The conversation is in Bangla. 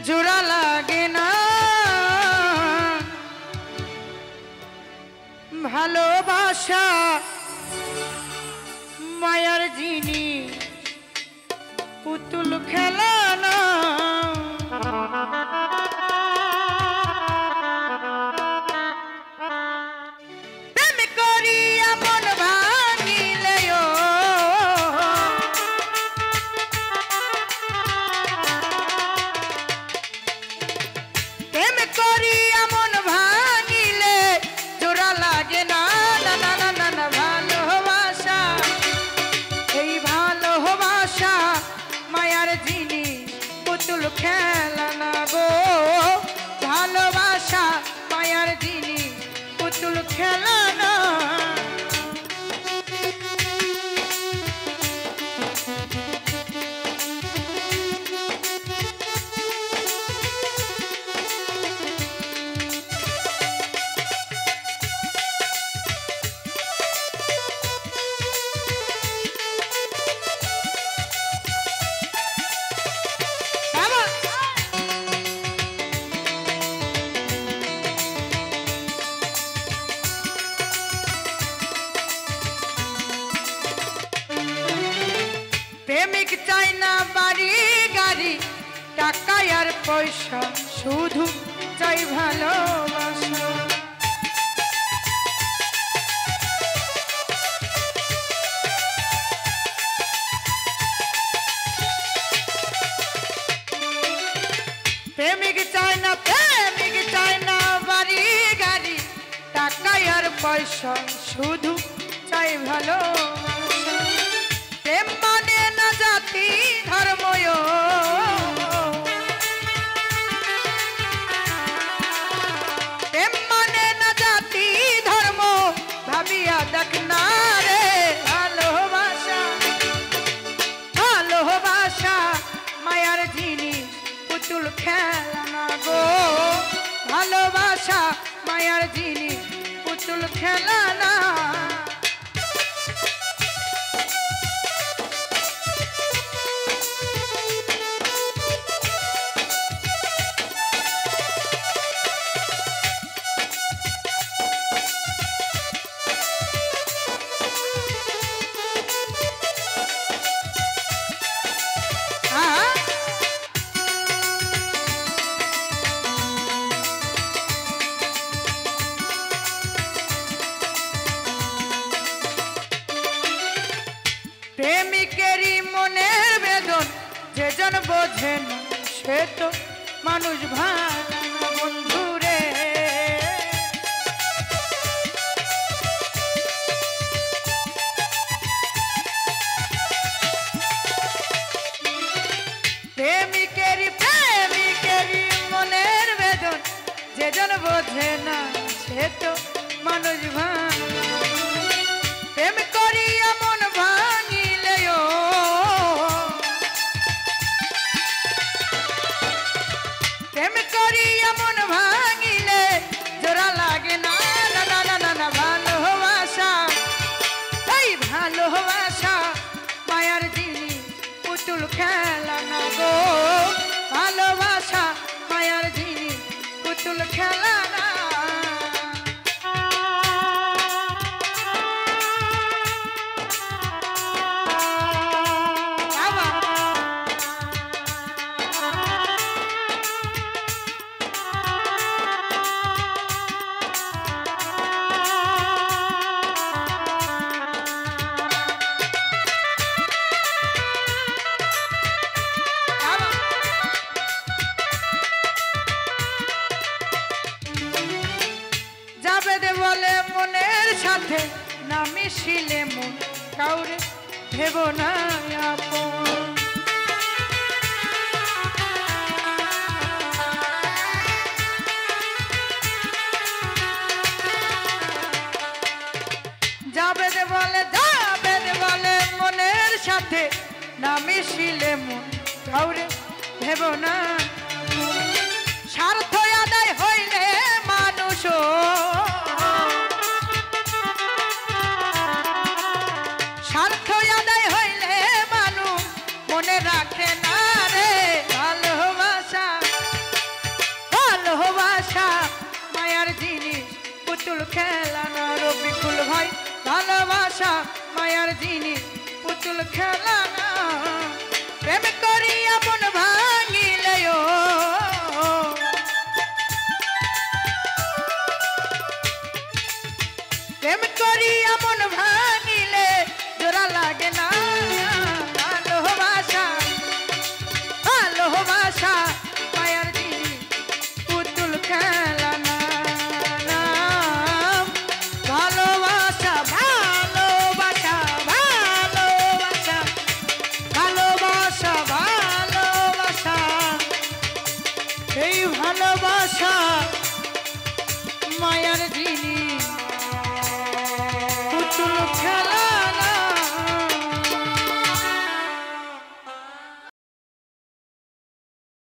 জোড়া লাগে না ভালোবাসা মায়ার জিনিস পুতুল খেলা না প্রেম করিয়া মন ভাঙিলেও প্রেম করিয়া মন ভাঙিলে জোড়া লাগে না না না না না না ভালোবাসা এই ভালোবাসা মায়ার জিনিস পুতুল খেলা না গো ভালোবাসা মায়ার জিনিস পুতুল খেলা না প্রেমিক চাই না বাড়ি গাড়ি টাকা আর পয়সা শুধু চাই ভালোবাসা প্রেমিক চাই না বাড়ি গাড়ি টাকা আর পয়সা শুধু চাই ভালোবাসা প্রেম মানে না জাতি ধর্ময় প্রেম মানে না জাতি ধর্ম ভাবিয়া দেখ না রে ভালোবাসা ভালোবাসা মায়ার জিনিস পুতুল খেলা না গো ভালোবাসা মায়ার জিনিস পুতুল খেলা না প্রেমিকেরই মনের বেদন যেজন বোঝে না সে তো মানুষ ভালো না বন্ধু রে প্রেমিকেরই মনের বেদন যেজন বোঝে না সে তো মানুষ ভালো প্রেম করিয়া মন ভাঙিলেও প্রেম করিয়া মন ভাঙিলে জোড়া লাগে না না না না না না ভালোবাসা এই ভালোবাসা মায়ার জিনিস পুতুল খেলা না গো ভালোবাসা মায়ার জিনিস পুতুল খেলা না বলে মনের সাথে না মিশিলে মন কাউরে ভেব না আপন জাবেদ বলে মনের সাথে না মিশিলে মন কাউরে ভেব না স্বার্থ আদায় হইলে মানুষ ভালোবাসো স্বার্থ আদায় হইলে মানুষ মনে রাখে না রে ভালোবাসা ভালোবাসা মায়ার জিনিস পুতুল খেলা না রবিকুল ভাই ভালোবাসা মায়ার জিনিস পুতুল খেলা না প্রেম করি আপন ভাঙিলে প্রেম করি আপন ভাঙিলে জোড়া লাগে না ভালোবাসা ভালোবাসা মায়ার জিনিস পুতুল খেলা না ভালোবাসা ভালোবাসা ভালোবাসা ভালোবাসা ভালোবাসা এই ভালোবাসা মায়ার জিনিস